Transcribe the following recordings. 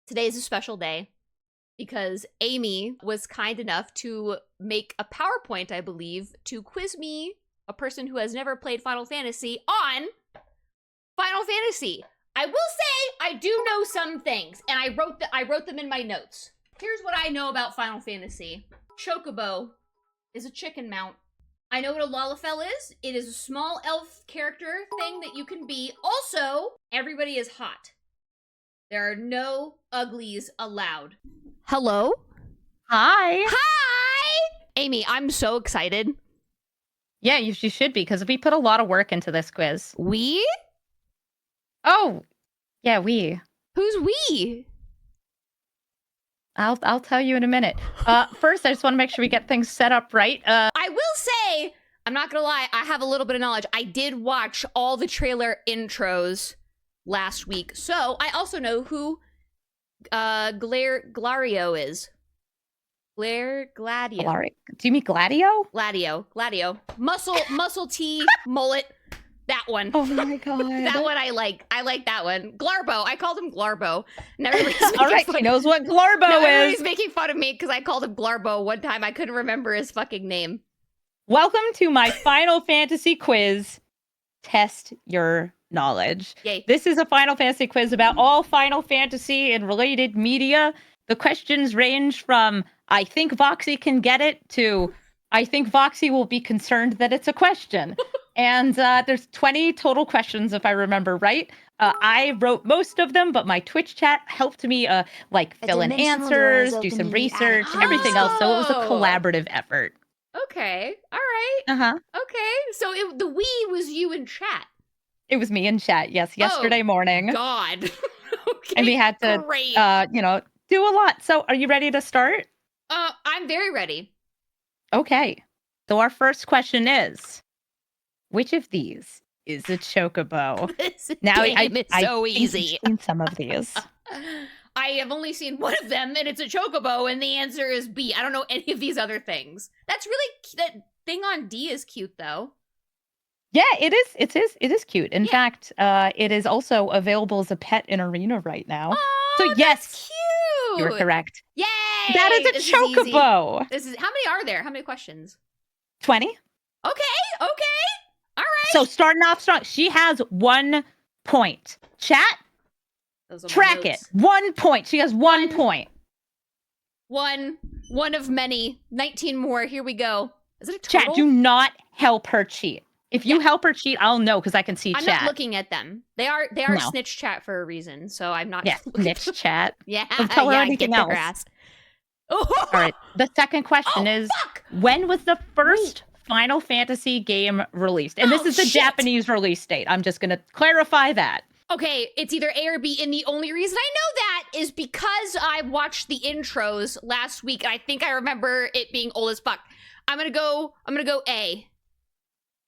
Today is a special day because Amy was kind enough to make a PowerPoint, I believe, to quiz me, a person who has never played Final Fantasy, on Final Fantasy. I will say I do know some things, and I wrote them in my notes. Here's what I know about Final Fantasy. Chocobo is a chicken mount. I know what a Lalafell is. It is a small elf character thing that you can be. Also, everybody is hot. There are no uglies allowed. Hello? Hi. Hi! Amy, I'm so excited. Yeah, you should be, because we put a lot of work into this quiz. We? Oh, yeah, we. Who's we? I'll tell you in a minute. First, I just want to make sure we get things set up right. I will say, I'm not gonna lie, I have a little bit of knowledge. I did watch all the trailer intros last week, so I also know who Glario is. Gladio. Do you mean Gladio? Gladio. Muscle T, mullet. That one. Oh my god. That one I like. I like that one. Glarbo. I called him Glarbo. All right, he knows what Glarbo is. Everybody's making fun of me because I called him Glarbo one time. I couldn't remember his fucking name. Welcome to my Final Fantasy quiz. Test your knowledge. Yay. This is a Final Fantasy quiz about all Final Fantasy and related media. The questions range from I think Voxy can get it to I think Voxy will be concerned that it's a question. And there's 20 total questions, if I remember right. I wrote most of them, but my Twitch chat helped me fill in answers, do some research, everything else. So it was a collaborative effort. Okay. All right. Uh-huh. Okay. So the we was you in chat. It was me in chat, yes, yesterday morning. God. Okay. And we had to, great. do a lot. So are you ready to start? I'm very ready. Okay. So our first question is, which of these is a chocobo? This game is so easy. I've seen some of these. I have only seen one of them, and it's a chocobo, and the answer is B. I don't know any of these other things. That's really that thing on D is cute, though. Yeah, it is cute. In fact, it is also available as a pet in Arena right now. Oh, so yes, that's cute. you're correct. Yay! That is a chocobo. This is how many are there? How many questions? 20. Okay. All right. So starting off strong, she has 1 point. Chat, track it. 1 point. She has one point. One of many. 19 more. Here we go. Is it a turtle? Chat, do not help her cheat. If you help her cheat, I'll know because I can see I'm chat. not looking at them. They are snitch chat for a reason, so I'm not. Yeah, snitch chat. Yeah. Tell her anything else. Oh. All right. The second question is, when was the first Final Fantasy game released? And this is the Japanese release date. I'm just going to clarify that. Okay, it's either A or B, and the only reason I know that is because I watched the intros last week, and I think I remember it being old as fuck. I'm gonna go A.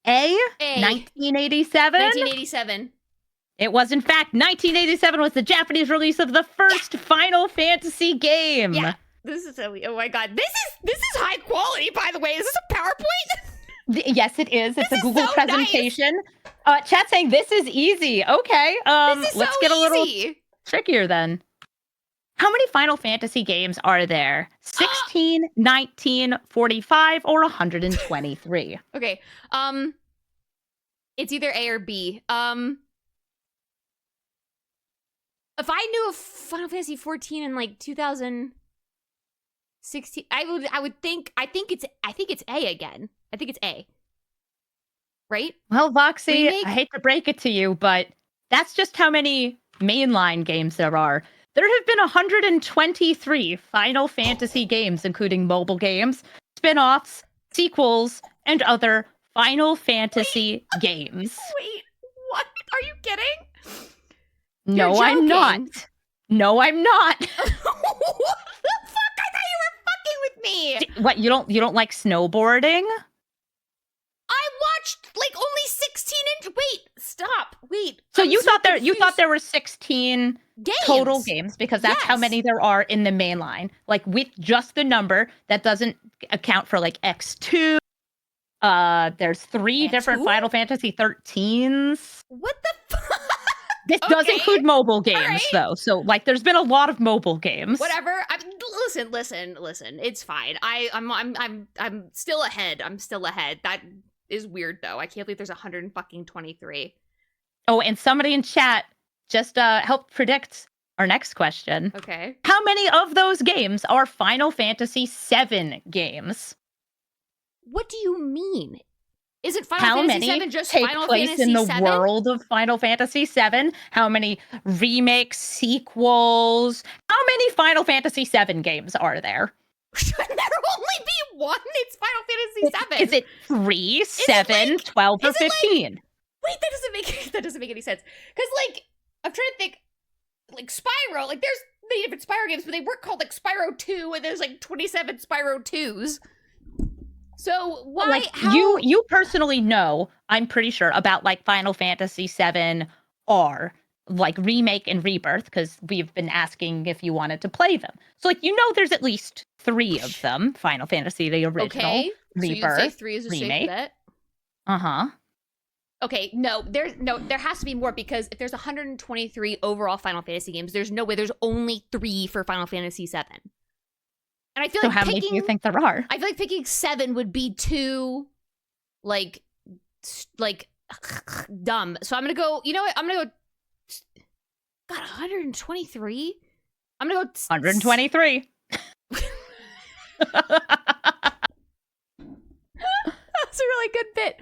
A? 1987? 1987. It was, in fact, 1987 was the Japanese release of the first Final Fantasy game. Yeah. This is so, oh my god. This is high quality, by the way. Is this a PowerPoint? Yes, it is. It's a Google presentation. Nice. Chat saying this is easy. Okay. Let's get a little trickier then. How many Final Fantasy games are there? 16, 19, 45, or 123? Okay. It's either A or B. If I knew of Final Fantasy 14 in like 2016, I think it's A again. I think it's A. Right? Well, Voxy, Remake? I hate to break it to you, but that's just how many mainline games there are. There have been 123 Final Fantasy games, including mobile games, spin-offs, sequels, and other Final Fantasy games. Wait, what? Are you kidding? No, I'm not. No, I'm not. What the fuck? I thought you were fucking with me. What, you don't like snowboarding? I watched like only 16 inch. Wait, stop. Wait. So you thought there were 16 total games because that's how many there are in the main line. Like with just the number, that doesn't account for like X2. There's 3 different Final Fantasy 13s. What the fuck? This does include mobile games, right. though. So, like, there's been a lot of mobile games. Whatever. Listen. It's fine. I'm still ahead. That is weird, though. I can't believe there's 123. Oh, and somebody in chat just helped predict our next question. Okay. How many of those games are Final Fantasy VII games? What do you mean? Isn't Final How Fantasy many VII just take Final place Fantasy in the VII? world of Final Fantasy VII? How many remakes, sequels? How many Final Fantasy VII games are there? Shouldn't there only be one? It's Final Fantasy VII. Is it 3, 7, like- 12, or is it 15? Wait, that doesn't make any sense. Because, like, I'm trying to think, like, Spyro, like, there's many different Spyro games, but they weren't called, like, Spyro 2, and there's, like, 27 Spyro 2s. So, why, Like, how? you personally know, I'm pretty sure, about, like, Final Fantasy VII R, like, remake and rebirth, because we've been asking if you wanted to play them. So, like, you know there's at least 3 of them. Final Fantasy, the original, Okay, rebirth, so you'd say 3 is a remake. safe bet? Uh-huh. Okay, there has to be more, because if there's 123 overall Final Fantasy games, there's no way there's only 3 for Final Fantasy VII. And I feel So like how many do you think there are? I feel like picking 7 would be too, like dumb. So I'm gonna go. You know what? I'm gonna go. God, 123. I'm gonna go 123. That's a really good bit.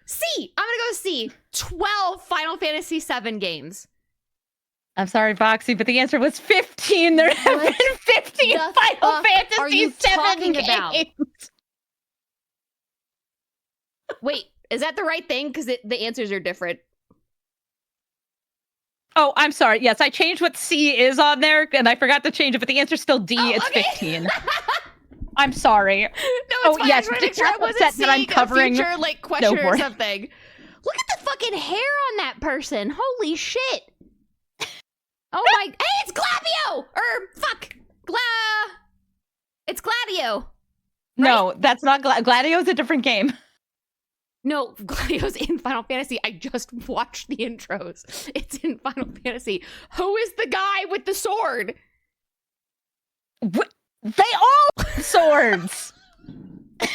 C. I'm gonna go C. 12 Final Fantasy VII games. I'm sorry, Foxy, but the answer was 15. There have been 15 the Final fuck Fantasy are you VII talking games. about? Wait, is that the right thing? Because the answers are different. Oh, I'm sorry. Yes, I changed what C is on there, and I forgot to change it, but the answer's still D. Oh, it's okay. 15. I'm sorry. No, it's fine. Yes, I just wanted to make sure I wasn't upset that I'm seeing covering a future, like, question or snowboard. something. Look at the fucking hair on that person. Holy shit. Oh my... Hey, it's Glavio! Fuck. It's Gladio. No, that's not Gladio's a different game. No, Gladio's in Final Fantasy. I just watched the intros. It's in Final Fantasy. Who is the guy with the sword? They all have swords. The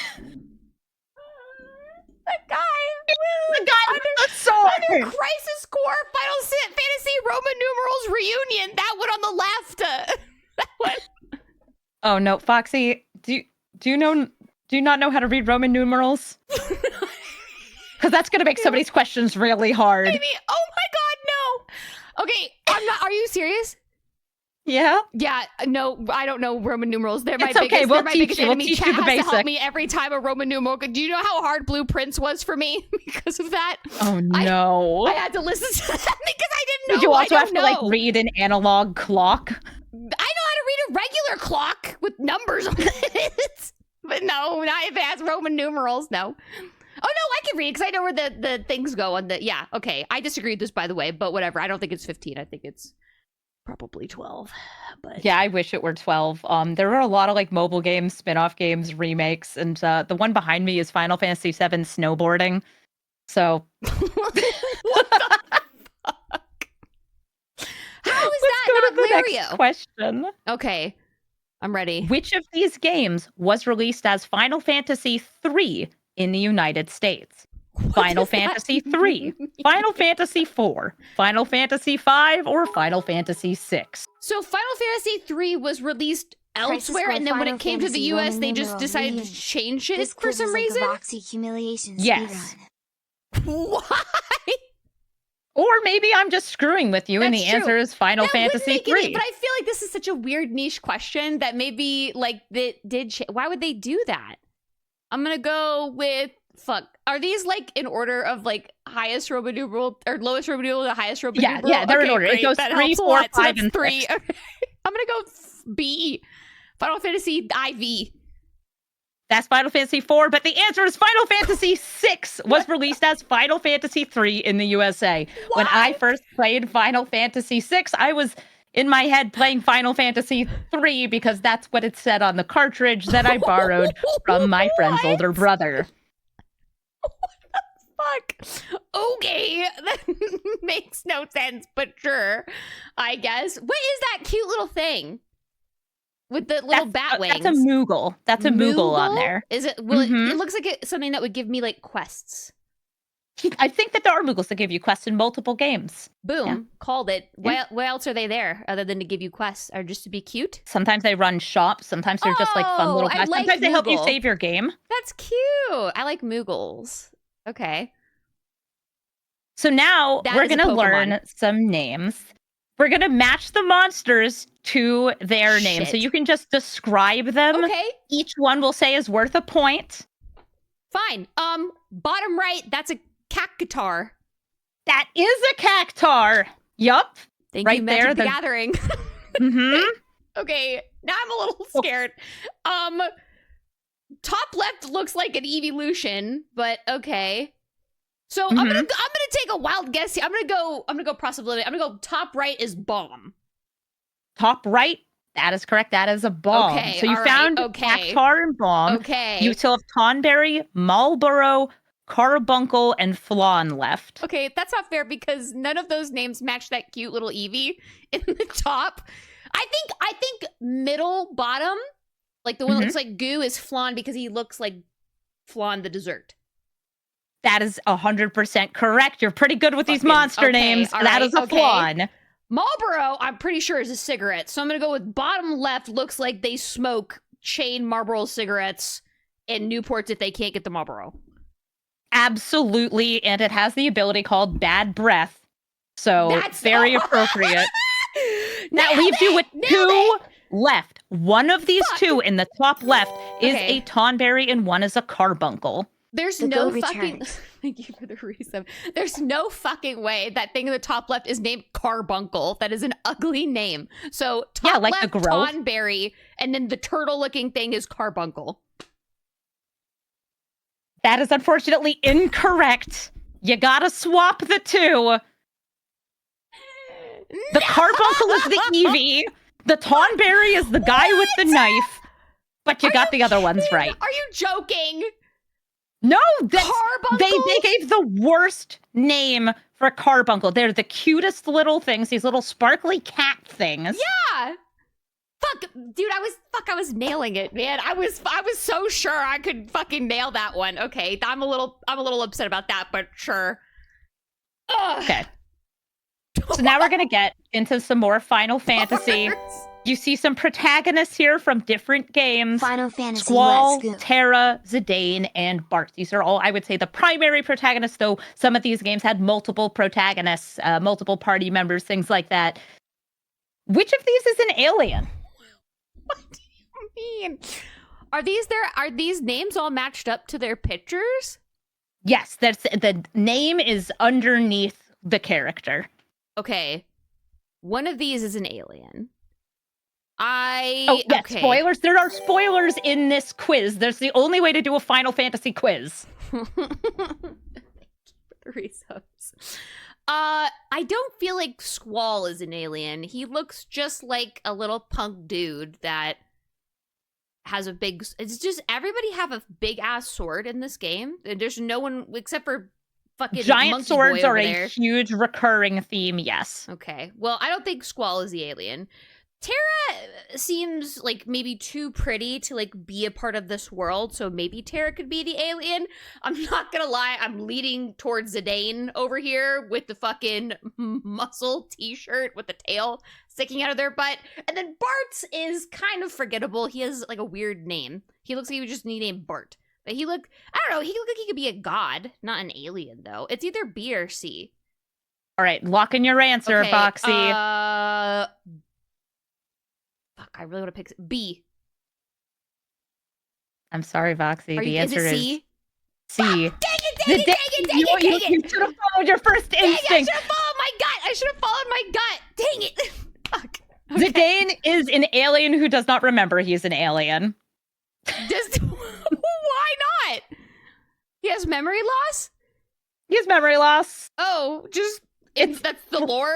guy with the sword. Under Crisis Core Final Fantasy Roman numerals reunion. That one on the left. That one. Oh no, Foxy, do you not know how to read Roman numerals? Because that's gonna make somebody's questions really hard. Maybe. Oh my god, no. Okay, I'm not. Are you serious? Yeah. Yeah. No, I don't know Roman numerals. They're my It's okay, we'll they're my teach biggest you. We'll enemy. teach Chat you the has to help basics. me every time a Roman numeral. Do you know how hard Blueprints was for me because of that? Oh no. I had to listen to that because I didn't know. Did you also have to know. like read an analog clock? I know how to read a regular clock with numbers on it. But no, not if it has Roman numerals, no. Oh, no, I can read because I know where the things go on the... Yeah, okay. I disagree with this, by the way, but whatever. I don't think it's 15. I think it's probably 12. But Yeah, I wish it were 12. There were a lot of like mobile games, spin-off games, remakes, and the one behind me is Final Fantasy VII Snowboarding. So... What the fuck? How is Let's go that to the not next Lario? question. Okay, I'm ready. Which of these games was released as Final Fantasy III in the United States? Final does that Fantasy III, Final Fantasy IV, Final Fantasy V, or Final Fantasy VI? So Final Fantasy 3 was released elsewhere, Core and then when Final it came to the Fantasy US, Roman they just numeral decided to reunion. change it This for quiz some is like reason? a Roxy humiliation Yes. speedrun. Why? Or maybe I'm just screwing with you, and the That's true. answer is Final That wouldn't Fantasy make any- III. But I feel like this is such a weird niche question that maybe like that did. Why would they do that? I'm gonna go with fuck. Are these like in order of like highest Roman numeral or lowest Roman numeral to highest Roman Yeah, numeral? yeah, they're in Okay, order. It great. goes That 3, helps a 4, lot. So 5, that's and 3. 6. Okay. I'm gonna go B. Final Fantasy IV. That's Final Fantasy IV, but the answer is Final Fantasy VI was released as Final Fantasy III in the USA. When I first played Final Fantasy VI, I was in my head playing Final Fantasy III because that's what it said on the cartridge that I borrowed from my friend's older brother. fuck? Okay, that makes no sense, but sure, I guess. What is that cute little thing with the little bat wings? That's a Moogle. That's a Moogle on there. Is it? Well, it looks like something that would give me like quests. I think that there are Moogles that give you quests in multiple games. Boom, called it. Why else are they there other than to give you quests or just to be cute? Sometimes they run shops. Sometimes they're just like fun little guys. Like sometimes they help you save your game. That's cute. I like Moogles. Okay. So now we're going to learn some names. We're going to match the monsters to their names. So you can just describe them. Okay. Each one will say is worth a point. Fine. Bottom right, that's a cactuar. That is a cactuar. Yup. Thank you, Magic the Gathering. Okay, now I'm a little scared. Top left looks like an evolution, but okay. So I'm gonna take a wild guess here. I'm gonna go possibility. I'm gonna go top right is bomb. Top right? That is correct. That is a bomb. Okay, so you found cactuar and bomb. Okay. You still have Tonberry, Marlboro, Carbuncle, and Flan left. Okay, that's not fair because none of those names match that cute little Eevee in the top. I think middle bottom, like the one that looks like goo, is Flan because he looks like Flan the dessert. That is 100% correct. You're pretty good with these monster names. That is a Flan. Marlboro, I'm pretty sure is a cigarette. So I'm going to go with bottom left. Looks like they smoke chain Marlboro cigarettes in Newports if they can't get the Marlboro. Absolutely. And it has the ability called Bad Breath. So that's very appropriate. That leaves you with two left. One of these two in the top left is a Tonberry and one is a Carbuncle. There's no fucking... Thank you for the resub. There's no fucking way that thing in the top left is named Carbuncle. That is an ugly name. So top like left, the growth. Tonberry, and then the turtle-looking thing is Carbuncle. That is unfortunately incorrect. You gotta swap the two. The Carbuncle is the Eevee. The Tonberry is the guy with the knife. But you got the other ones right. Are you joking? No, they gave the worst name for Carbuncle. They're the cutest little things, these little sparkly cat things. Yeah. Fuck, dude, I was nailing it, man. I was so sure I could fucking nail that one. Okay, I'm a little upset about that, but sure. Ugh. Okay. So now we're gonna get into some more Final Fantasy. You see some protagonists here from different games. Final Fantasy Squall, Terra, Zidane, and Bart. These are all, I would say, the primary protagonists, though some of these games had multiple protagonists, multiple party members, things like that. Which of these is an alien? What do you mean? Are these names all matched up to their pictures? Yes, the name is underneath the character. Okay. One of these is an alien. Spoilers. There are spoilers in this quiz. That's the only way to do a Final Fantasy quiz. I don't feel like Squall is an alien. He looks just like a little punk dude that has a big... It's just everybody have a big ass sword in this game. There's no one except for fucking giant Monkey swords Boy are over there. Huge recurring theme. Yes. Okay. Well, I don't think Squall is the alien. Terra seems like maybe too pretty to like be a part of this world, so maybe Terra could be the alien. I'm not gonna lie, I'm leaning towards Zidane over here with the fucking muscle t-shirt with the tail sticking out of their butt. And then Bart's is kind of forgettable. He has like a weird name. He looks like he would just need named Bart. But I don't know, he looked like he could be a god, not an alien though. It's either B or C. All right, lock in your answer, Okay, Boxy. Fuck, I really want to pick B. I'm sorry, Voxy. The answer is C. C. Fuck, dang it. You should have followed your first instinct. I should have followed my gut. I should have followed my gut. Dang it. Fuck. Okay. Zidane is an alien who does not remember he's an alien. Why not? He has memory loss? He has memory loss. Oh, that's the lore?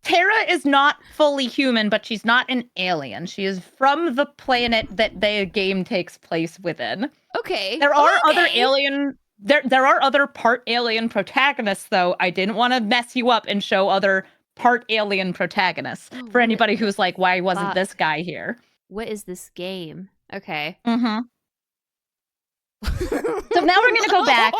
Terra is not fully human, but she's not an alien. She is from the planet that the game takes place within. Okay. There are other alien There are other part alien protagonists, though. I didn't want to mess you up and show other part alien protagonists for anybody who's like, why wasn't this guy here? What is this game? Okay. Mm-hmm. So now we're going to go back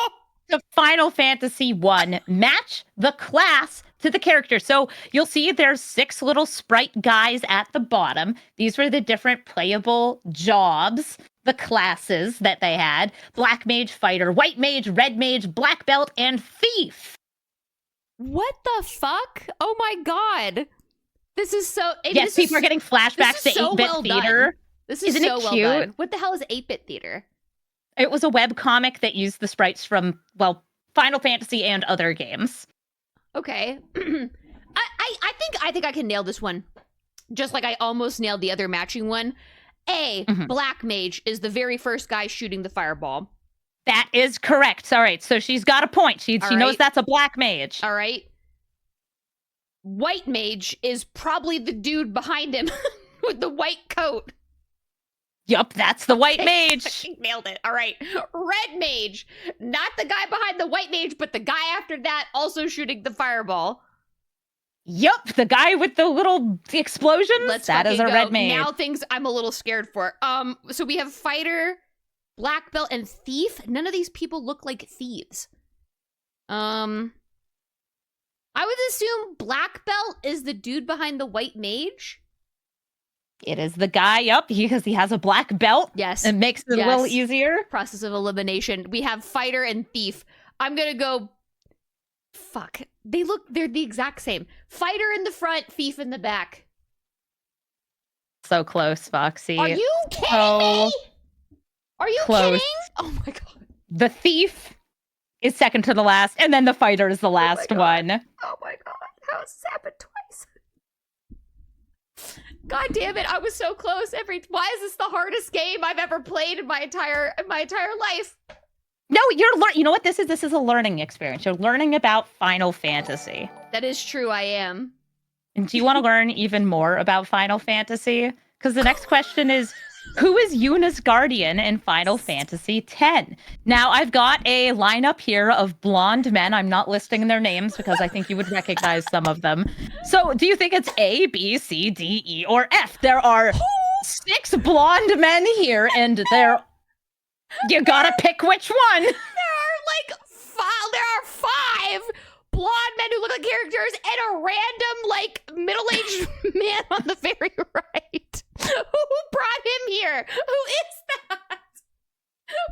to Final Fantasy 1. Match the class to the character. So you'll see there's 6 little sprite guys at the bottom. These were the different playable jobs, the classes that they had. Black Mage, Fighter, White Mage, Red Mage, Black Belt, and Thief. What the fuck? Oh my god. This is so... Yes, people are getting flashbacks to 8-bit theater. This is Isn't so it well cute? done. What the hell is 8-bit theater? It was a webcomic that used the sprites from, well, Final Fantasy and other games. Okay. I think I can nail this one. Just like I almost nailed the other matching one. Black Mage is the very first guy shooting the fireball. That is correct. All right, so she's got a point. She knows that's a Black Mage. All right. White Mage is probably the dude behind him with the white coat. Yup, that's the White Mage. I nailed it. All right. Red Mage. Not the guy behind the White Mage, but the guy after that also shooting the fireball. Yup, the guy with the little explosions. That is a Red Mage. Now things I'm a little scared for. So we have Fighter, Black Belt, and Thief. None of these people look like thieves. I would assume Black Belt is the dude behind the White Mage. It is the guy up because he has a black belt. Yes. It makes it a little easier. Process of elimination. We have Fighter and Thief. I'm going to go... Fuck. They're the exact same. Fighter in the front, Thief in the back. So close, Foxy. Are you kidding me? Are you kidding? Oh my god. The Thief is second to the last, and then the Fighter is the last one. Oh my god. How has this happened twice? God damn it, I was so close. Why is this the hardest game I've ever played in my entire life? No, you know what this is? This is a learning experience. You're learning about Final Fantasy. That is true, I am. And do you want to learn even more about Final Fantasy? Because the next question is, who is Yuna's guardian in Final Fantasy X? Now, I've got a lineup here of blonde men. I'm not listing their names because I think you would recognize some of them. So, do you think it's A, B, C, D, E, or F? There are 6 blonde men here, and you gotta pick which one. There are 5 blonde men who look like characters and a random, middle-aged man on the very right. Who brought him here? Who is that?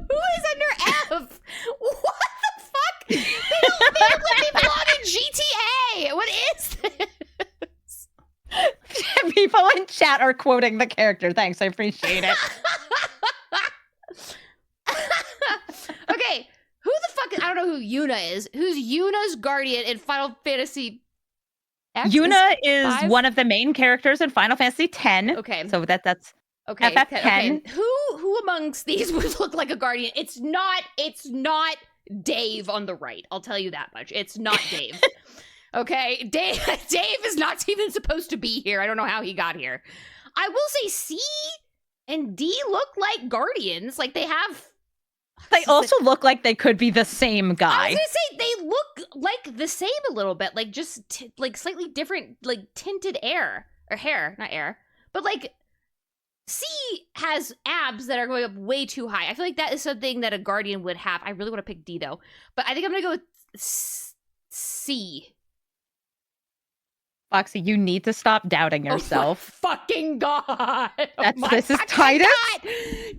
Who is under F? What the fuck? They don't let me belong in GTA. What is this? People in chat are quoting the character. Thanks, I appreciate it. Okay, who the fuck? I don't know who Yuna is. Who's Yuna's guardian in Final Fantasy X? Yuna is 5? one of the main characters in Final Fantasy X. Okay. So that's okay. FF10. Okay. Who amongst these would look like a guardian? It's not Dave on the right. I'll tell you that much. It's not Dave. Okay, Dave is not even supposed to be here. I don't know how he got here. I will say C and D look like guardians. Like they have. They also look like they could be the same guy. I was gonna say they look like the same a little bit, like just like slightly different, like tinted hair, not air, but like C has abs that are going up way too high. I feel like that is something that a guardian would have. I really want to pick D though, but I think I'm gonna go with C. Foxy, you need to stop doubting yourself. Oh my fucking god! This is Titus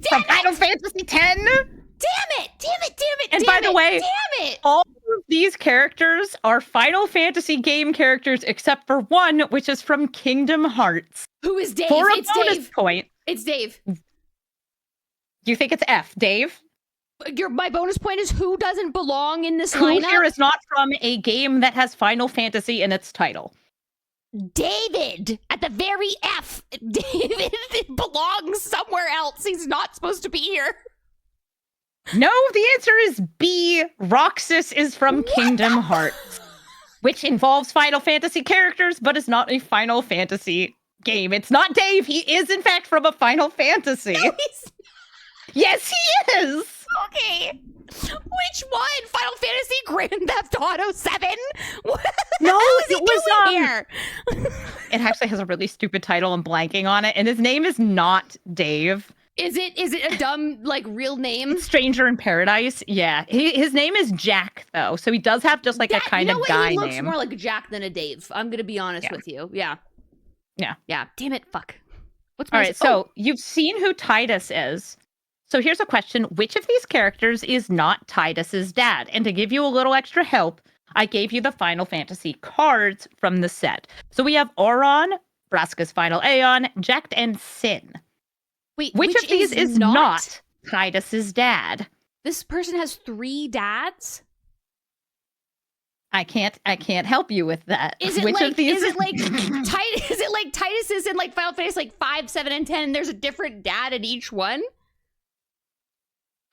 from Final Fantasy X. Damn it! And by the way, damn it! all of these characters are Final Fantasy game characters except for one, which is from Kingdom Hearts. Who is Dave? For a it's bonus Dave. point. It's Dave. You think it's F, Dave? My bonus point is who doesn't belong in this Who lineup? here is not from a game that has Final Fantasy in its title? David at the very F. David belongs somewhere else. He's not supposed to be here. No, the answer is B. Roxas is from Kingdom Hearts, which involves Final Fantasy characters, but is not a Final Fantasy game. It's not Dave. He is, in fact, from a Final Fantasy. No, Yes, he is. okay. Which one? Final Fantasy Grand Theft Auto 7? What No, is he it was, doing here? It actually has a really stupid title. I'm blanking on it, and his name is not Dave. Is it a dumb, like, real name? Stranger in Paradise. Yeah, his name is Jack though, so he does have just like a kind of guy He looks name. more like a Jack than a Dave. I'm gonna be honest with you. Yeah. Damn it, fuck. What's All my right, so you've seen who Titus is. So here's a question: which of these characters is not Titus's dad? And to give you a little extra help, I gave you the Final Fantasy cards from the set. So we have Auron, Braska's final Aeon, Jecht, and Sin. Wait, Which of these is not Titus's dad? This person has 3 dads? I can't help you with that. Is it Which like of these is it like Titus? Is it like Titus is in like Final Fantasy like 5, 7, and 10, and there's a different dad in each one?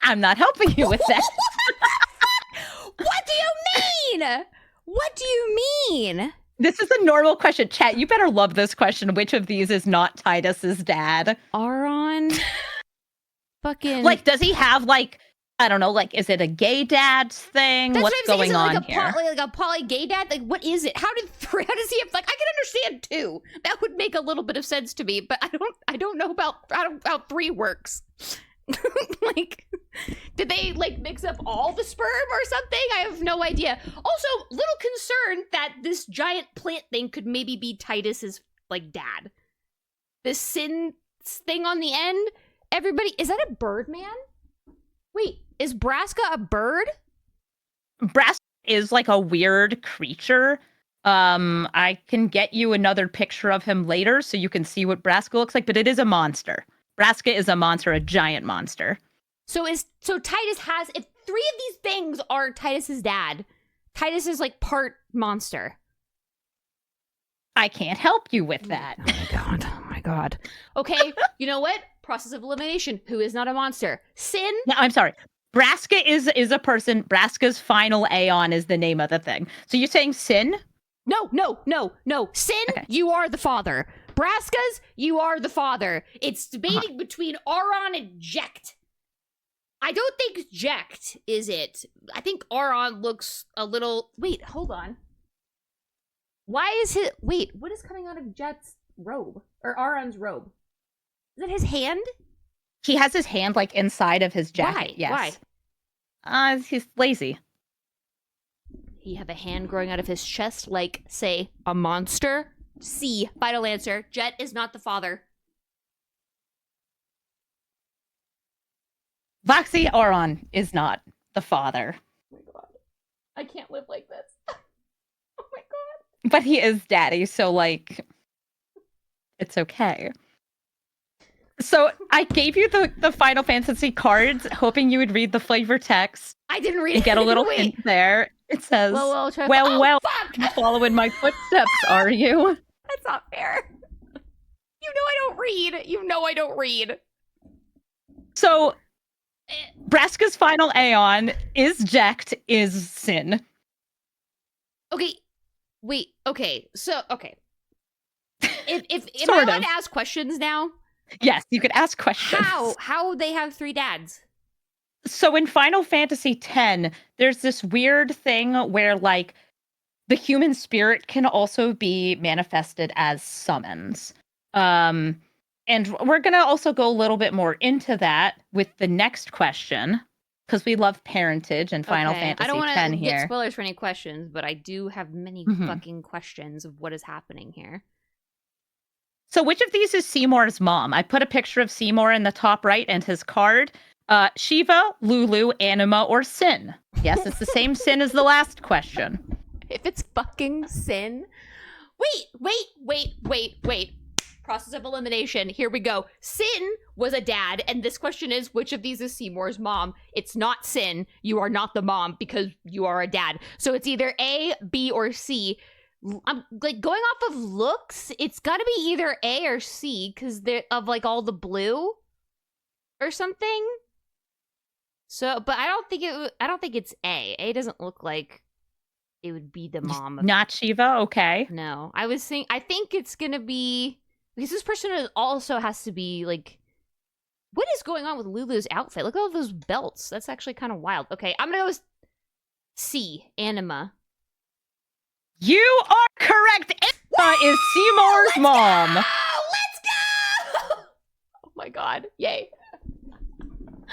I'm not helping you with that. What do you mean? What do you mean? This is a normal question. Chat, you better love this question. Which of these is not Titus's dad? Auron? Fucking... Like, does he have, like, I don't know, like, is it a gay dad's thing? That's What's what I'm saying. going on Is it here? like a poly gay dad? Like, what is it? How does he have, like, I can understand 2. That would make a little bit of sense to me, but I don't know about how 3 works. Like, did they like mix up all the sperm or something? I have no idea. Also, little concerned that this giant plant thing could maybe be Titus's like dad. This Sin thing on the end. Everybody, is that a bird man? Wait, is Braska a bird? Braska is like a weird creature. I can get you another picture of him later so you can see what Braska looks like, but it is a monster. Braska is a monster, a giant monster. So Titus has, if 3 of these things are Titus's dad, Titus is like part monster. I can't help you with that. Oh my god. Oh my god. Okay, you know what? Process of elimination. Who is not a monster? Sin? No, I'm sorry. Braska is a person. Braska's final Aeon is the name of the thing. So you're saying Sin? No. Sin, Okay. you are the father. Braska's, you are the father. It's debating between Auron and Jecht. I don't think Jecht is it. I think Auron looks a little... Wait, hold on. Why is his... Wait, what is coming out of Jecht's robe? Or Auron's robe? Is it his hand? He has his hand like inside of his jacket. Why? Yes. Why? He's lazy. He have a hand growing out of his chest like, say, a monster? C. Final answer. Jet is not the father. Voxy Auron is not the father. Oh my god. I can't live like this. Oh my god. But he is daddy, so like it's okay. So I gave you the Final Fantasy cards, hoping you would read the flavor text. I didn't read And it. get a little Wait. hint there. It says, Well, fuck! fuck! Following my footsteps, are you? That's not fair. You know I don't read. You know I don't read. So, Braska's final Aeon is Jecht, is Sin. Okay. Wait. Okay. So, okay. If am Sort I allowed of. to ask questions now? Yes, you could ask questions. How they have 3 dads? So in Final Fantasy X, there's this weird thing where, like, the human spirit can also be manifested as summons. And we're going to also go a little bit more into that with the next question, because we love parentage and Final Fantasy I don't want X to here. get spoilers for any questions, but I do have many Mhm. fucking questions of what is happening here. So which of these is Seymour's mom? I put a picture of Seymour in the top right and his card. Shiva, Lulu, Anima, or Sin? Yes, it's the same Sin as the last question. If it's fucking Sin. Wait. Process of elimination. Here we go. Sin was a dad, and this question is, which of these is Seymour's mom? It's not Sin. You are not the mom because you are a dad. So it's either A, B, or C. I'm like going off of looks. It's got to be either A or C because they're of like all the blue or something. So, but I don't think it's A. A doesn't look like it would be the mom. Of Not Shiva, okay. No, I think it's gonna be because this person also has to be like What is going on with Lulu's outfit? Look at all those belts. That's actually kind of wild. Okay, I'm gonna go with C, Anima. You are correct. Anima is Seymour's mom. Let's go! Oh my god. Yay.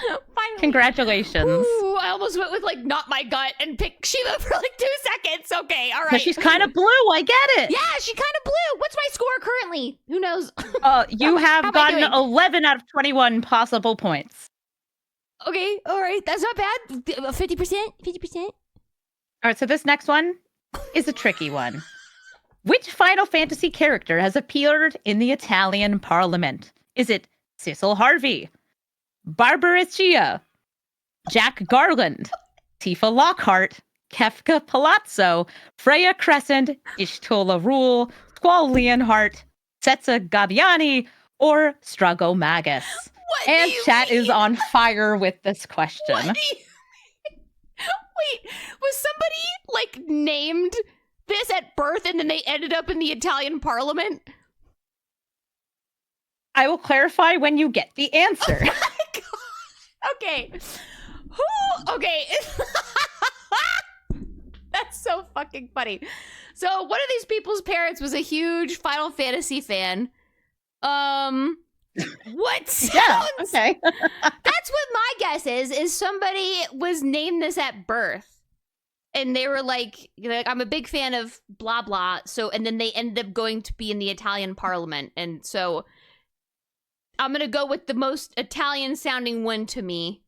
Finally. Congratulations. Ooh, I almost went with, like, not my gut and picked Shiva for, like, 2 seconds. Okay, all right. But she's kind of blue. I get it. Yeah, she kind of blue. What's my score currently? Who knows? You have How am I gotten doing? 11 out of 21 possible points. Okay, all right. That's not bad. 50%? 50%? All right, so this next one is a tricky one. Which Final Fantasy character has appeared in the Italian Parliament? Is it Cecil Harvey, Barbaricia, Jack Garland, Tifa Lockhart, Kefka Palazzo, Freya Crescent, Ishtola Rule, Squall Leonhart, Setsa Gabbiani, or Strago Magus? What And do you chat mean? is on fire with this question. What do you Wait, was somebody, like, named this at birth and then they ended up in the Italian Parliament? I will clarify when you get the answer. Oh my God. Okay. Who? Okay. That's so fucking funny. So one of these people's parents was a huge Final Fantasy fan. What sounds... Yeah, okay. That's what my guess is somebody was named this at birth. And they were like, I'm a big fan of blah blah. So, and then they ended up going to be in the Italian Parliament. And so I'm gonna go with the most Italian sounding one to me.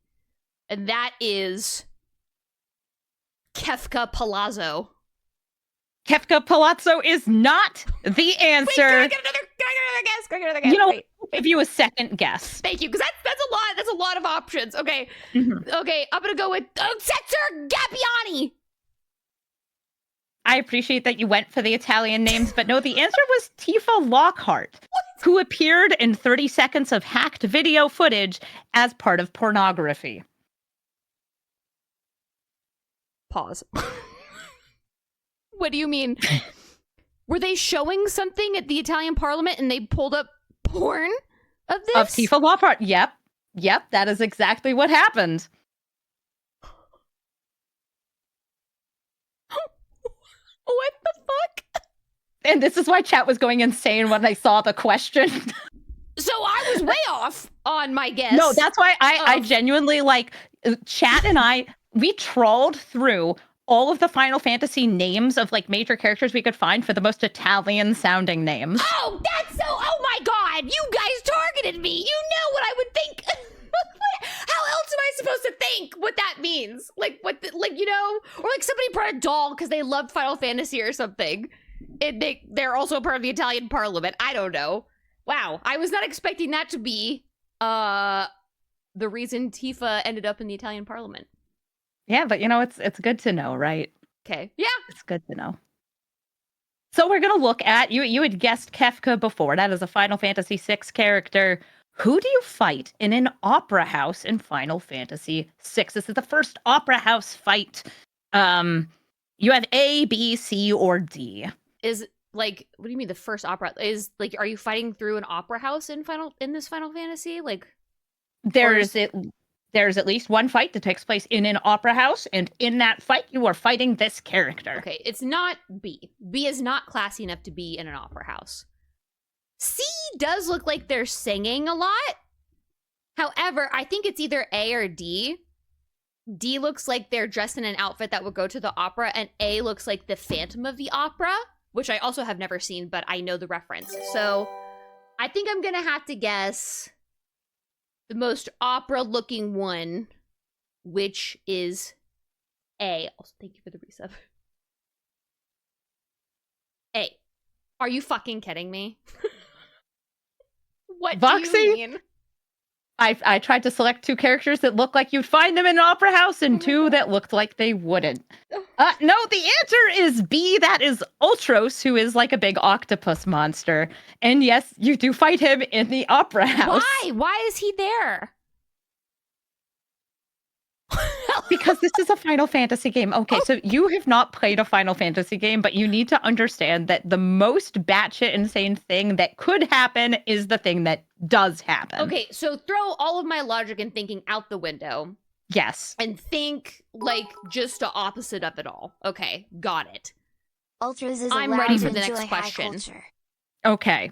And that is Kefka Palazzo. Kefka Palazzo is not the answer. Wait, can I get another guess? Can I get another guess? You know, Wait. I'll give you a second guess. Thank you, because that's a lot. That's a lot of options. Okay. Mhm. Okay, I'm gonna go with Setzer Gabbiani. I appreciate that you went for the Italian names, but no, the answer was Tifa Lockhart, who appeared in 30 seconds of hacked video footage as part of pornography. Pause. What do you mean? Were they showing something at the Italian Parliament and they pulled up porn of this? Of Tifa Lockhart. Yep, that is exactly what happened. What the fuck? And this is why chat was going insane when I saw the question. So I was way off on my guess. No, that's why I of- genuinely, like, chat and we trawled through all of the Final Fantasy names of, like, major characters we could find for the most Italian sounding names. Oh, that's so... Oh my god! You guys targeted me! You know what I would think! How else am I supposed to think what that means? Like, what... like, you know? Or, like, somebody brought a doll because they loved Final Fantasy or something. And they're also part of the Italian Parliament. I don't know. Wow. I was not expecting that to be, the reason Tifa ended up in the Italian Parliament. Yeah, but, you know, it's good to know, right? Okay. Yeah. It's good to know. So we're going to look at, you had guessed Kefka before. That is a Final Fantasy VI character. Who do you fight in an opera house in Final Fantasy VI? This is the first opera house fight. You have A, B, C, or D. Is, like, what do you mean the first opera? Is, like, are you fighting through an opera house in this Final Fantasy? Like, There's at least one fight that takes place in an opera house, and in that fight, you are fighting this character. okay, it's not B. B is not classy enough to be in an opera house. C does look like they're singing a lot. However, I think it's either A or D. D looks like they're dressed in an outfit that would go to the opera, and A looks like the Phantom of the Opera, which I also have never seen, but I know the reference. So I think I'm gonna have to guess the most opera-looking one, which is A. Also, thank you for the resub. A. Are you fucking kidding me? What do Voxy? you mean? I tried to select two characters that look like you'd find them in an opera house, and Oh my two God. that looked like they wouldn't. No, the answer is B. That is Ultros, who is like a big octopus monster. And yes, you do fight him in the opera house. Why? Why is he there? Because this is a Final Fantasy game. Okay, so you have not played a Final Fantasy game, but you need to understand that the most batshit insane thing that could happen is the thing that does happen. Okay, so throw all of my logic and thinking out the window. Yes. And think, like, just the opposite of it all. Okay, got it. Ultras is I'm allowed ready to for the next enjoy high question. culture. Okay.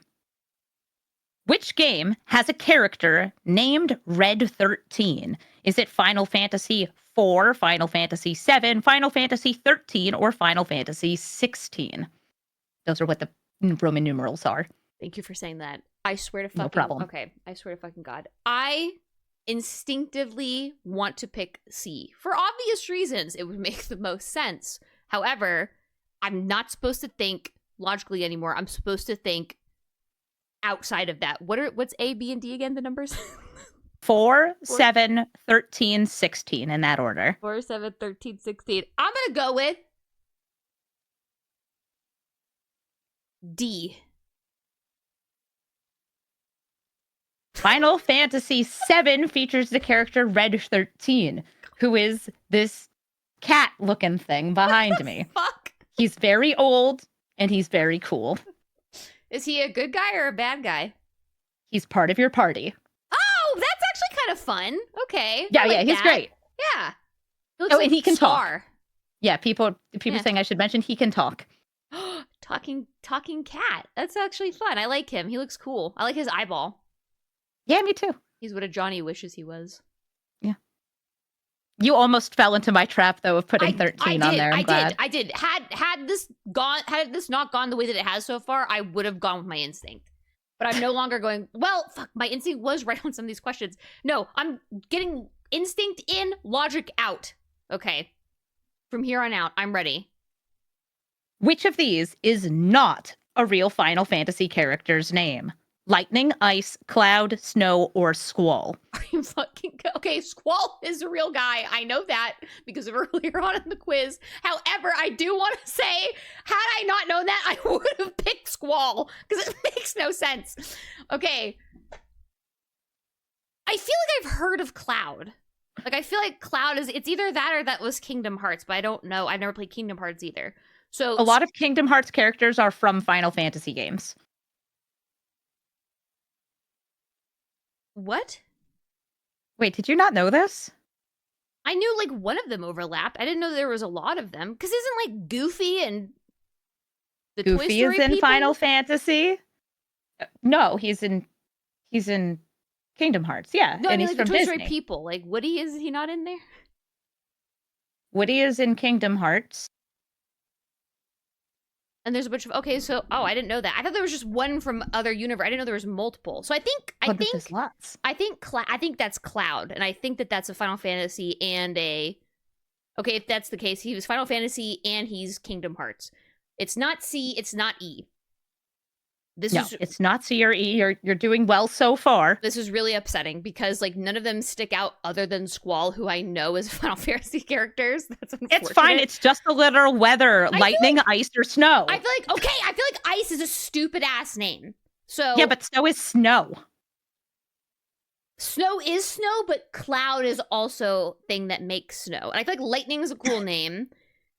Which game has a character named Red XIII? Is it Final Fantasy IV, Final Fantasy VII, Final Fantasy XIII, or Final Fantasy XVI? Those are what the Roman numerals are. Thank you for saying that. I swear to fucking... No problem. Okay, I swear to fucking God. I instinctively want to pick C. For obvious reasons, it would make the most sense. However, I'm not supposed to think logically anymore. I'm supposed to think outside of that. What's A, B, and D again, the numbers? 4, 7, 13, 16 in that order. 4, 7, 13, 16. I'm gonna go with D. Final Fantasy VII features the character Red XIII, who is this cat-looking thing behind me. Fuck. He's very old, and he's very cool. Is he a good guy or a bad guy? He's part of your party. Oh, that's actually kind of fun. Okay. Yeah, I like he's that. great. Yeah. He looks Oh, and he can talk. Star. Yeah, people Yeah. saying I should mention he can talk. Talking cat. That's actually fun. I like him. He looks cool. I like his eyeball. Yeah, me too. He's what a Johnny wishes he was. Yeah. You almost fell into my trap though of putting 13 on there. I did. Had this not gone the way that it has so far, I would have gone with my instinct. But I'm no longer going, well, fuck, my instinct was right on some of these questions. No, I'm getting instinct in, logic out. Okay. From here on out, I'm ready. Which of these is not a real Final Fantasy character's name? Lightning, Ice, Cloud, Snow, or Squall? Are you fucking... Okay, Squall is a real guy. I know that because of earlier on in the quiz. However, I do want to say, had I not known that, I would have picked Squall because it makes no sense. Okay. I feel like I've heard of Cloud. Like, I feel like Cloud is... It's either that or that was Kingdom Hearts, but I don't know. I've never played Kingdom Hearts either. So a lot of Kingdom Hearts characters are from Final Fantasy games. What? Wait, did you not know this? I knew like one of them overlapped. I didn't know there was a lot of them. Because isn't like Goofy and the Toy Goofy Story is in people? Final Fantasy. No, he's in Kingdom Hearts. Yeah, No, and I mean, he's like from the Toy Disney. Story people. Like Woody, is he not in there? Woody is in Kingdom Hearts. And there's a bunch of I didn't know that. I thought there was just one from other universe. I didn't know there was multiple. So I think There's lots. I think that's Cloud, and I think that's a Final Fantasy and a. Okay, if that's the case, he was Final Fantasy and he's Kingdom Hearts. It's not C. It's not E. It's not C or E. You're doing well so far. This is really upsetting because like none of them stick out other than Squall, who I know is Final Fantasy characters. That's unfortunate. It's fine. It's just a literal weather: lightning, ice, or snow. I feel like Ice is a stupid ass name. So yeah, but snow is snow. Snow is snow, but Cloud is also thing that makes snow. And I feel like Lightning is a cool name,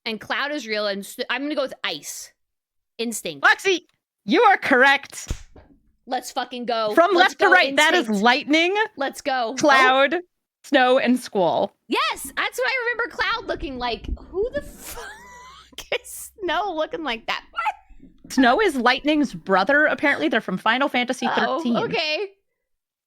and Cloud is real. And I'm gonna go with Ice. Instinct. Lexi, you are correct. Let's fucking go. From Let's left to go, right, Instinct. that is lightning, Let's go. Cloud, Snow, and Squall. Yes, that's what I remember Cloud looking like. Who the fuck is Snow looking like that? What? Snow is Lightning's brother, apparently. They're from Final Fantasy 13. Oh, okay.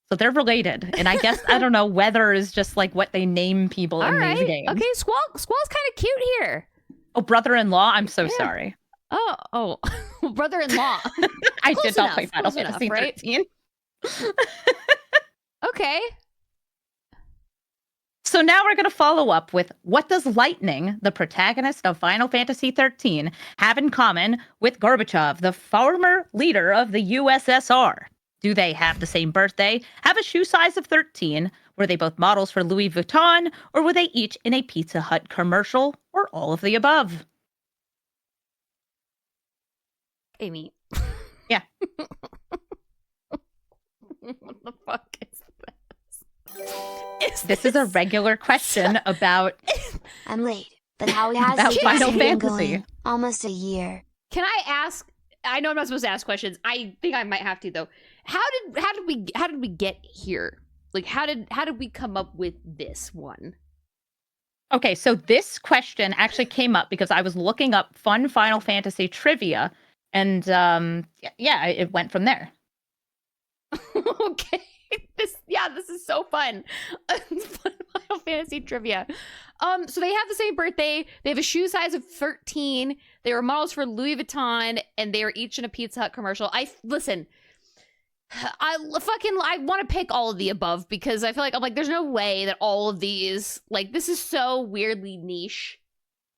So they're related. And I guess, I don't know, weather is just like what they name people in these games. Okay, Squall's kind of cute here. Oh, brother-in-law? I'm so sorry. Oh, brother-in-law. I Close did not enough, play Final close enough, Fantasy right? 13. Okay. So now we're going to follow up with what does Lightning, the protagonist of Final Fantasy 13, have in common with Gorbachev, the former leader of the USSR? Do they have the same birthday, have a shoe size of 13, were they both models for Louis Vuitton, or were they each in a Pizza Hut commercial, or all of the above? Amy. Yeah. What the fuck is this? This is a regular question about I'm late, but how has About the Final been Fantasy. going? Almost a year. Can I ask? I know I'm not supposed to ask questions. I think I might have to, though. how did we get here? Like, how did we come up with this one? Okay, so this question actually came up because I was looking up fun Final Fantasy trivia, and yeah, it went from there. Okay. This is so fun. Fun Final Fantasy trivia. So they have the same birthday. They have a shoe size of 13. They were models for Louis Vuitton, and they were each in a Pizza Hut commercial. Listen. I want to pick all of the above because I feel like I'm like, there's no way that all of these, like, this is so weirdly niche.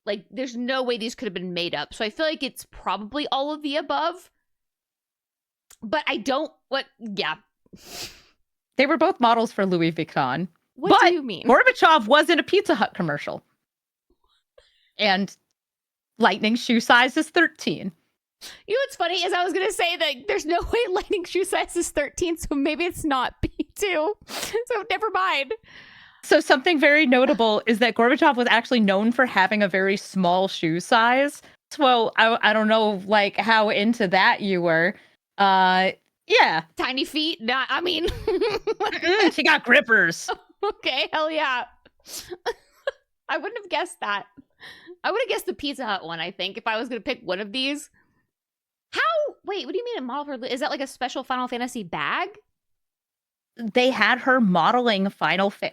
Like, there's no way these could have been made up. So I feel like it's probably all of the above. But yeah. They were both models for Louis Vuitton. What do you mean? Gorbachev was in a Pizza Hut commercial. And Lightning's shoe size is 13. You know what's funny is I was going to say that there's no way Lightning shoe size is 13, so maybe it's not B2. So never mind. So something very notable is that Gorbachev was actually known for having a very small shoe size. So I don't know, like, how into that you were. Yeah. Tiny feet? Nah, I mean... She got grippers. Okay, hell yeah. I wouldn't have guessed that. I would have guessed the Pizza Hut one, I think, if I was going to pick one of these. Wait, what do you mean a model for... Is that like a special Final Fantasy bag? They had her modeling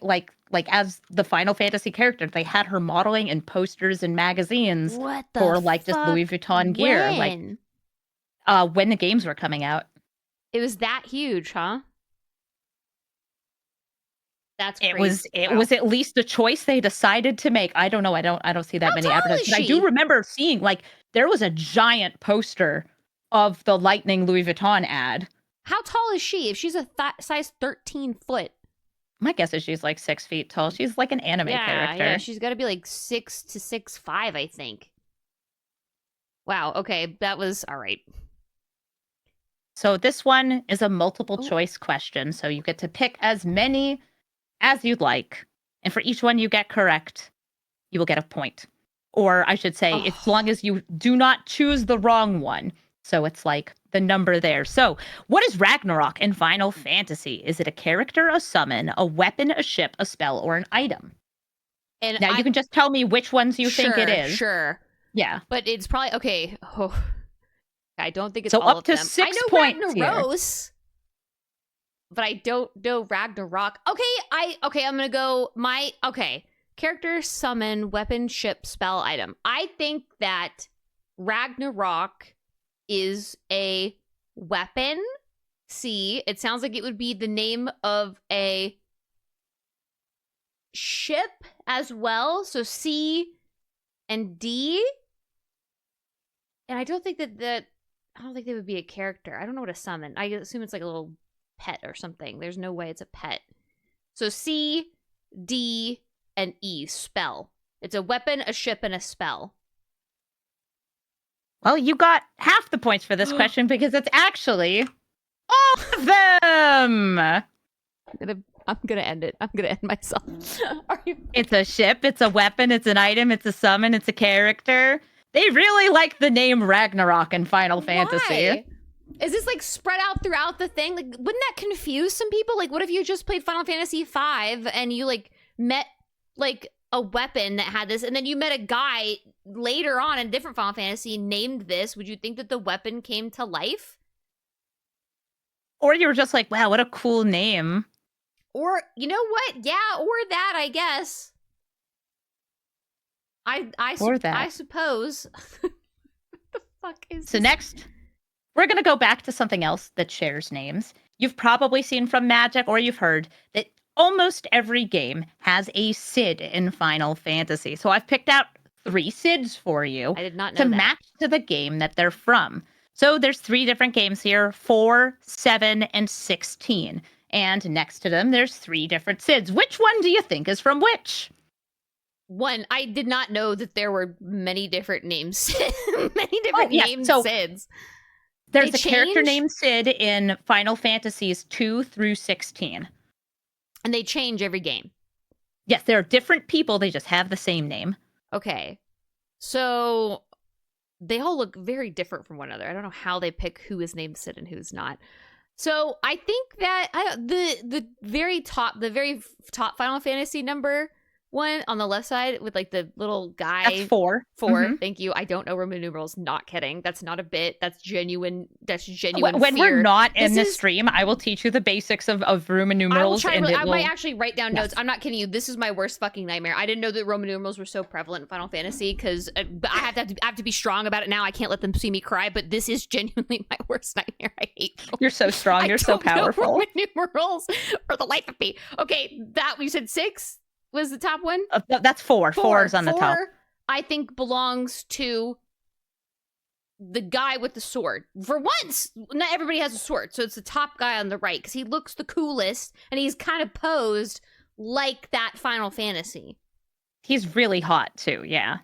like as the Final Fantasy character. They had her modeling in posters and magazines for like just Louis Vuitton gear. When? Like when the games were coming out. It was that huge, huh? That's crazy. It was at least a choice they decided to make. I don't know. I don't see that many advertisements. But I do remember seeing, like, there was a giant poster of the Lightning Louis Vuitton ad. How tall is she? If she's a size 13 foot. My guess is she's like 6 feet tall. She's like an anime character. Yeah, she's got to be like 6 to 6'5", I think. Wow, okay, that was all right. So this one is a multiple choice question, so you get to pick as many as you'd like. And for each one you get correct, you will get a point. Or I should say, as long as you do not choose the wrong one. So it's like the number there. So what is Ragnarok in Final Fantasy? Is it a character, a summon, a weapon, a ship, a spell, or an item? And now you can just tell me which ones you think it is. Sure. Yeah. But it's probably, okay. Oh, I don't think it's so all up of to them. 6 I know points Ragnaros, but I don't know Ragnarok. Okay, I'm going to go character, summon, weapon, ship, spell, item. I think that Ragnarok is a weapon. C. It sounds like it would be the name of a ship as well. So C and D. And I don't think I don't think they would be a character. I don't know what a summon. I assume it's like a little pet or something. There's no way it's a pet. So C, D, and E. Spell. It's a weapon, a ship, and a spell. Well, you got half the points for this question because it's actually all of them. I'm gonna end it. I'm gonna end myself. It's a ship, it's a weapon, it's an item, it's a summon, it's a character. They really like the name Ragnarok in Final Fantasy. Why? Is this like spread out throughout the thing? Like, wouldn't that confuse some people? Like, what if you just played Final Fantasy V and you like met like a weapon that had this, and then you met a guy later on in different Final Fantasy named this? Would you think that the weapon came to life? Or you were just like, wow, what a cool name. Or, you know what? Yeah, or that, I guess. I suppose. What the fuck is So this? next, we're going to go back to something else that shares names. You've probably seen from Magic, or you've heard that almost every game has a Cid in Final Fantasy. So I've picked out 3 Cids for you. I did not know to that. match to the game that they're from. So there's 3 different games here, 4, 7, and 16. And next to them, there's 3 different Cids. Which one do you think is from which? One, I did not know that there were many different names. Many different named Cids. There's a character named Cid in Final Fantasies 2 through 16. And they change every game. Yes, there are different people. They just have the same name. Okay. So they all look very different from one another. I don't know how they pick who is named Cid and who's not. So I think that the very top Final Fantasy number one on the left side with like the little guy. That's 4. 4. Mhm. Thank you. I don't know Roman numerals. Not kidding. That's not a bit. That's genuine. When fear. we're not in This the is- stream, I will teach you the basics of Roman I will numerals. try. And I it might will... actually write down notes. I'm not kidding you. This is my worst fucking nightmare. I didn't know that Roman numerals were so prevalent in Final Fantasy because I have to be strong about it now. I can't let them see me cry. But this is genuinely my worst nightmare. I hate them. You're so strong. You're so powerful. Roman numerals for the life of me. Okay, that we said 6 was the top one. That's 4. 4 is on the top. 4, I think, belongs to the guy with the sword. For once, not everybody has a sword, so it's the top guy on the right because he looks the coolest and he's kind of posed like that Final Fantasy. He's really hot too. Yeah.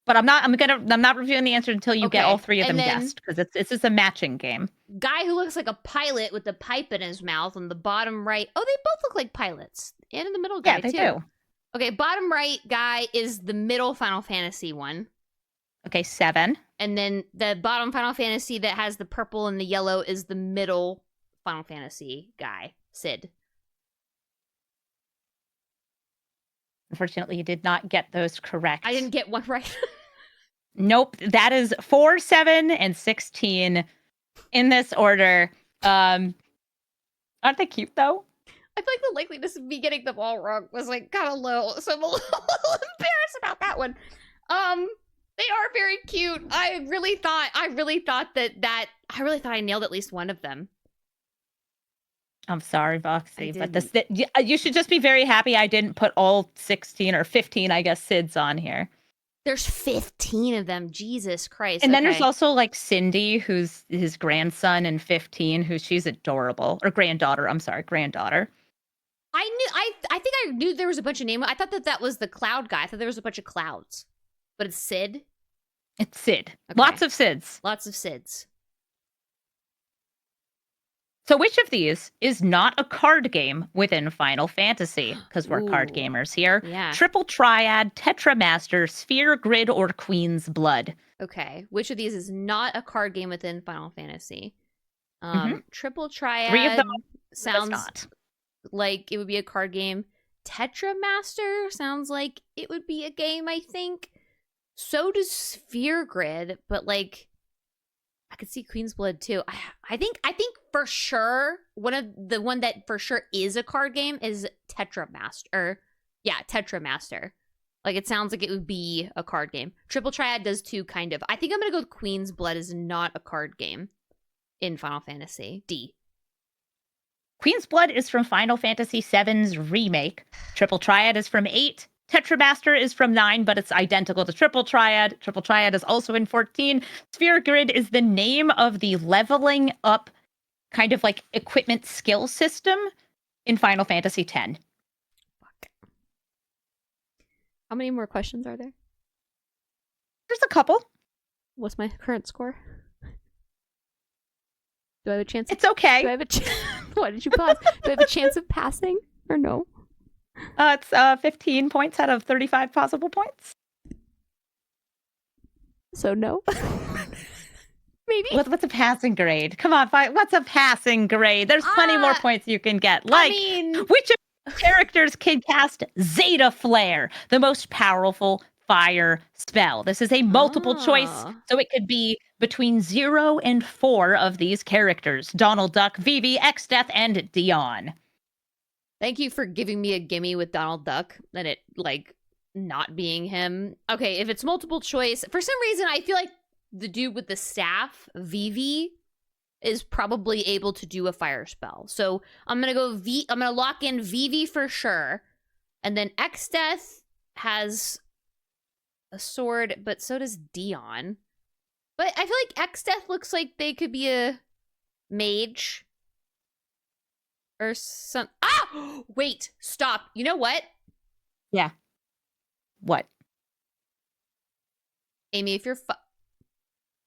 But I'm not reviewing the answer until you get all 3 of them guessed because it's just a matching game. Guy who looks like a pilot with the pipe in his mouth on the bottom right. Oh, they both look like pilots. And in the middle guy, yeah, they too. do. Okay, bottom right guy is the middle Final Fantasy one. Okay, 7. And then the bottom Final Fantasy that has the purple and the yellow is the middle Final Fantasy guy, Cid. Unfortunately, you did not get those correct. I didn't get one right. Nope, that is 4, 7, and 16 in this order. Aren't they cute though? I feel like the likeliness of me getting them all wrong was like kind of low, so I'm a little embarrassed about that one. They are very cute. I really thought I nailed at least one of them. I'm sorry, Voxy, but you should just be very happy I didn't put all 16 or 15, I guess, Cids on here. There's 15 of them. Jesus Christ. And then there's also like Cindy, who's his grandson, and 15, she's adorable. Or granddaughter. I'm sorry, granddaughter. I think I knew there was a bunch of names. I thought that was the cloud guy. I thought there was a bunch of clouds. But it's Cid? It's Cid. Okay. Lots of Cids. Lots of Cids. So which of these is not a card game within Final Fantasy? Because we're card gamers here. Yeah. Triple Triad, Tetramaster, Sphere Grid, or Queen's Blood? Okay. Which of these is not a card game within Final Fantasy? Triple Triad 3 of them sounds not. like it would be a card game. Tetramaster sounds like it would be a game, I think. So does Sphere Grid, but like I could see Queen's Blood too. I think for sure one that for sure is a card game is Tetramaster. Yeah, Tetramaster. Like it sounds like it would be a card game. Triple Triad does too, kind of. I think I'm gonna go with Queen's Blood is not a card game in Final Fantasy. D. Queen's Blood is from Final Fantasy VII's remake. Triple Triad is from 8. Tetramaster is from 9, but it's identical to Triple Triad. Triple Triad is also in 14. Sphere Grid is the name of the leveling up kind of like equipment skill system in Final Fantasy X. Fuck. How many more questions are there? There's a couple. What's my current score? Do I have a chance? It's okay. Do I have a Why did you pause? Do I have a chance of passing or no? It's 15 points out of 35 possible points. So no. Maybe. What's a passing grade? Come on, what's a passing grade? There's plenty more points you can get. Like, which of the characters can cast Zettaflare, the most powerful fire spell? This is a multiple choice, so it could be between 0 and 4 of these characters. Donald Duck, Vivi, X-Death, and Dion. Thank you for giving me a gimme with Donald Duck and it, like, not being him. Okay, if it's multiple choice, for some reason, I feel like the dude with the staff, Vivi, is probably able to do a fire spell. So I'm going to go I'm going to lock in Vivi for sure. And then X-Death has a sword, but so does Dion. But I feel like X-Death looks like they could be a mage. Or some... Ah! Wait, stop. You know what? Yeah. What? Amy, if you're...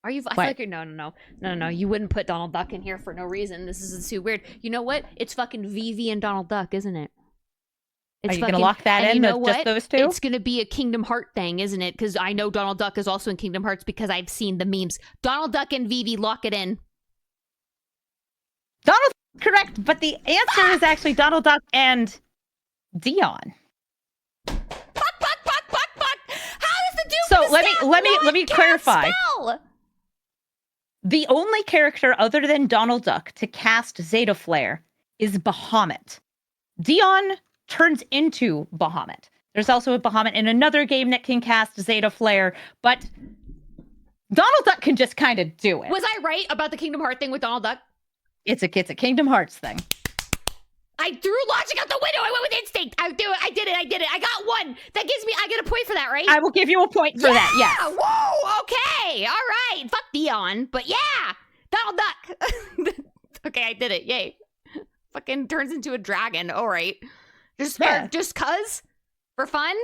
Are you... I feel like you're... No. You wouldn't put Donald Duck in here for no reason. This is too weird. You know what? It's fucking Vivi and Donald Duck, isn't it? Are you going to lock that in with just those two? It's going to be a Kingdom Heart thing, isn't it? Because I know Donald Duck is also in Kingdom Hearts because I've seen the memes. Donald Duck and Vivi, lock it in. Donald Duck, correct, but the answer is actually Donald Duck and Dion. Fuck. How does the Duke So of the let me cast clarify. spell? The only character other than Donald Duck to cast Zettaflare is Bahamut. Dion turns into Bahamut. There's also a Bahamut in another game that can cast Zettaflare, but Donald Duck can just kind of do it. Was I right about the Kingdom Hearts thing with Donald Duck? It's a Kingdom Hearts thing. I threw logic out the window. I went with instinct. I did it. I got one. That gives me, I get a point for that, right? I will give you a point for that, yes. Whoa, okay. All right. Fuck Dion. But yeah, Donald Duck. Okay, I did it. Yay. Fucking turns into a dragon. All right. Just cuz? For fun?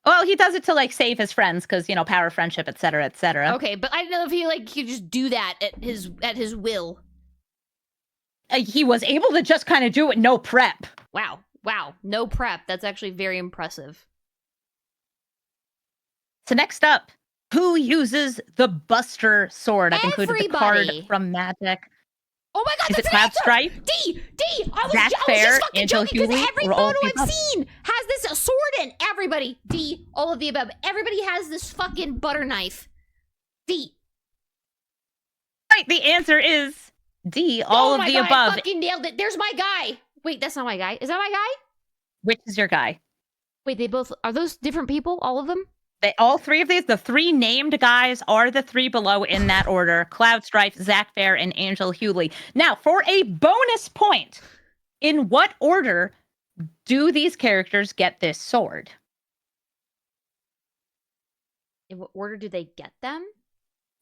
Well, he does it to, like, save his friends because, you know, power, friendship, etc., etc. Okay, but I don't know if he, like, could just do that at his will. He was able to just kind of do it, no prep. Wow. No prep. That's actually very impressive. So next up, who uses the Buster Sword? I've included the card from Magic. Oh my god, is that's it Cloud Strife? D! I was Zettaflare, just fucking joking because every photo I've up? seen has this sword in. Everybody. D, all of the above. Everybody has this fucking butter knife. D. Right, the answer is D, all of the above. I fucking nailed it. There's my guy. Wait, that's not my guy. Is that my guy? Which is your guy? Wait, are those different people? All of them? All three of these, the three named guys are the three below in that order. Cloud Strife, Zettaflare, and Angel Hewley. Now, for a bonus point, in what order do these characters get this sword? In what order do they get them?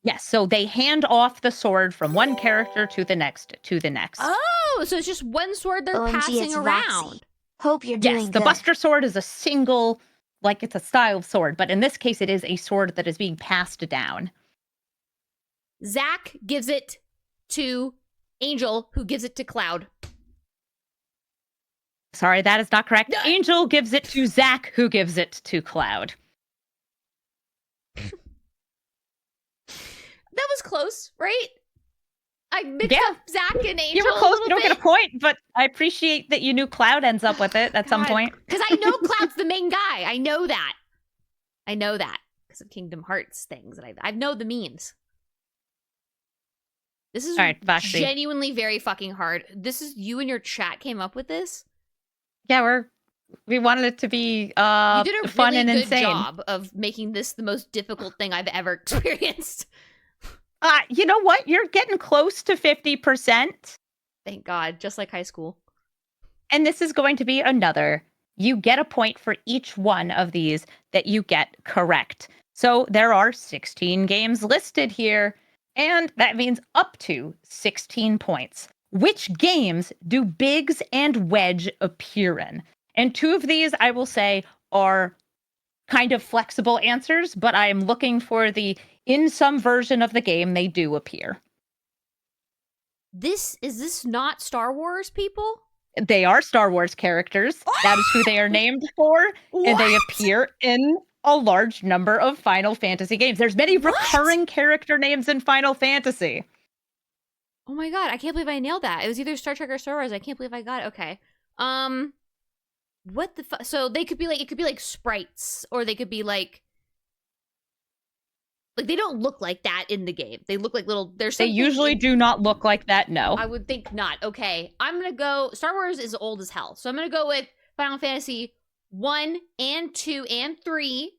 Yes, so they hand off the sword from one character to the next, Oh, so it's just one sword they're passing around. Voxy. Hope you're doing Yes, the good. Buster Sword is a single, like it's a style of sword, but in this case it is a sword that is being passed down. Zach gives it to Angel, who gives it to Cloud. Sorry, that is not correct. Angel gives it to Zach, who gives it to Cloud. That was close, right? I mixed up Zach and Angel. You were close. A You don't bit. get a point, but I appreciate that you knew Cloud ends up with it at some point. Because I know Cloud's the main guy. I know that because of Kingdom Hearts things. And I know the memes. This is all right, Voxy. Genuinely very fucking hard. This is you and your chat came up with this? Yeah, we wanted it to be you did a fun really and good insane. job of making this the most difficult thing I've ever experienced. You know what? You're getting close to 50%. Thank God, just like high school. And this is going to be another. You get a point for each one of these that you get correct. So there are 16 games listed here, and that means up to 16 points. Which games do Biggs and Wedge appear in? And two of these, I will say, are kind of flexible answers, but I am looking for in some version of the game, they do appear. Is this not Star Wars, people? They are Star Wars characters. That is who they are named for. And they appear in a large number of Final Fantasy games. There's many recurring character names in Final Fantasy. Oh my god, I can't believe I nailed that. It was either Star Trek or Star Wars. I can't believe I got it. Okay. What the fuck? So they could be like, it could be like sprites, or they could be like they don't look like that in the game. They look like little, they usually do not look like that, no. I would think not. Okay, I'm gonna go, Star Wars is old as hell. So I'm gonna go with Final Fantasy 1 and 2 and 3.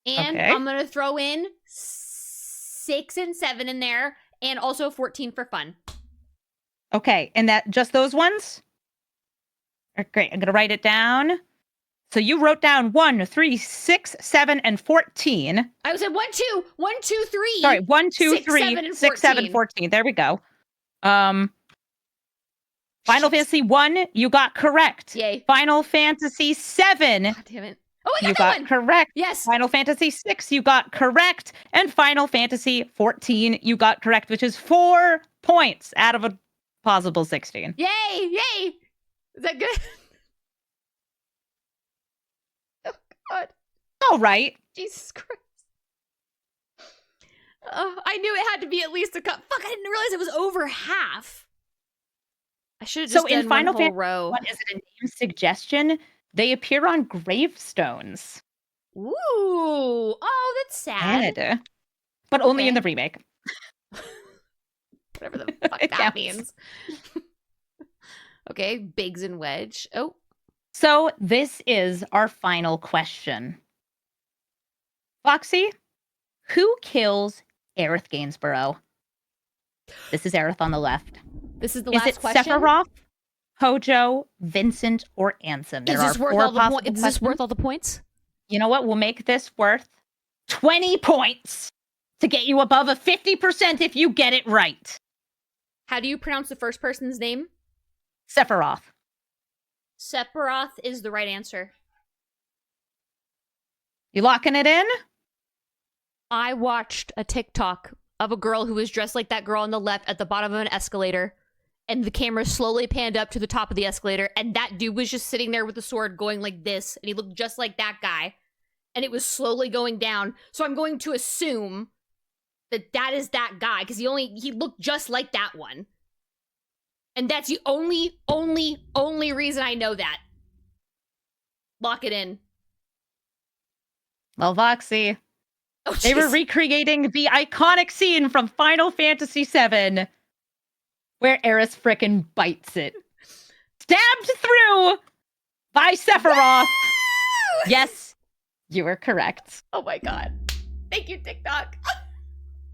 And okay. I'm gonna throw in 6 and 7 in there. And also 14 for fun. Okay, and that just those ones? Great, I'm gonna write it down. So you wrote down 1, 3, 6, 7, and 14. I said 1, 2, 3. Sorry, 1, 2, 6, 3, 7, 6, 7, 14. There we go. Final Fantasy 1, you got correct. Yay. Final Fantasy 7. God damn it. Oh, I got you that got one. correct. Yes. Final Fantasy 6, you got correct. And Final Fantasy 14, you got correct, which is 4 points out of a possible 16. Yay! Is that good? Oh, God. All right. Jesus Christ. I knew it had to be at least a cup. Fuck, I didn't realize it was over half. I should have just So in done Final one whole Fantasy, row. what is it, a name suggestion? They appear on gravestones. Ooh. Oh, that's sad. Ed. But only in Okay. the remake. Whatever the fuck It that counts. means. Okay, Biggs and Wedge. Oh. So this is our final question. Foxy, who kills Aerith Gainsborough? This is Aerith on the left. This is the Is last it question. Sephiroth, Hojo, Vincent, or Ansem? There Is this are worth four all the possible points? Is this questions. worth all the points? You know what? We'll make this worth 20 points to get you above a 50% if you get it right. How do you pronounce the first person's name? Sephiroth. Sephiroth is the right answer. You locking it in? I watched a TikTok of a girl who was dressed like that girl on the left at the bottom of an escalator, and the camera slowly panned up to the top of the escalator, and that dude was just sitting there with the sword going like this, and he looked just like that guy, and it was slowly going down. So I'm going to assume that that is that guy, because he looked just like that one. And that's the only reason I know that. Lock it in. Well, Voxy, Oh, they were jeez. recreating the iconic scene from Final Fantasy VII where Aerith frickin' bites it. Stabbed through by Sephiroth. Yes, you were correct. Oh my god. Thank you, TikTok.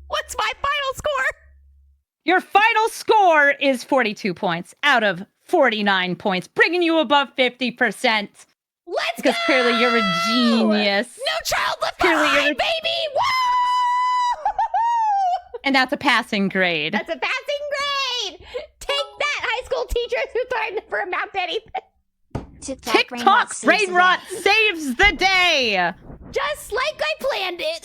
What's my final score? Your final score is 42 points out of 49 points, bringing you above 50%. Let's Because go! clearly you're a genius. No child left Clearly behind, you're- baby! Woo! And that's a passing grade. That's a passing grade! Take that, high school teachers who thought I never amount to anything. TikTok brain rot saves the day. Just like I planned it.